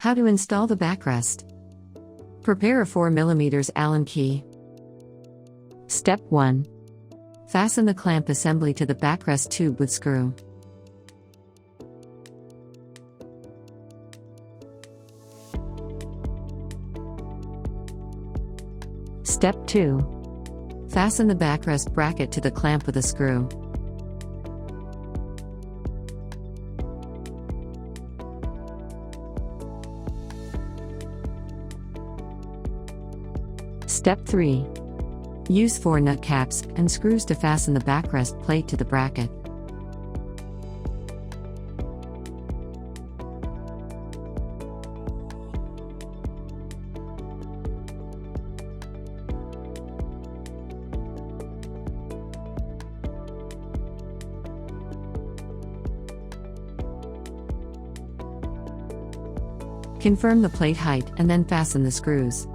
How to install the backrest. Prepare a 4mm Allen key. Step 1. Fasten the clamp assembly to the backrest tube with screw. Step 2. Fasten the backrest bracket to the clamp with a screw. Step 3. Use 4 nut caps and screws to fasten the backrest plate to the bracket. Confirm the plate height and then fasten the screws.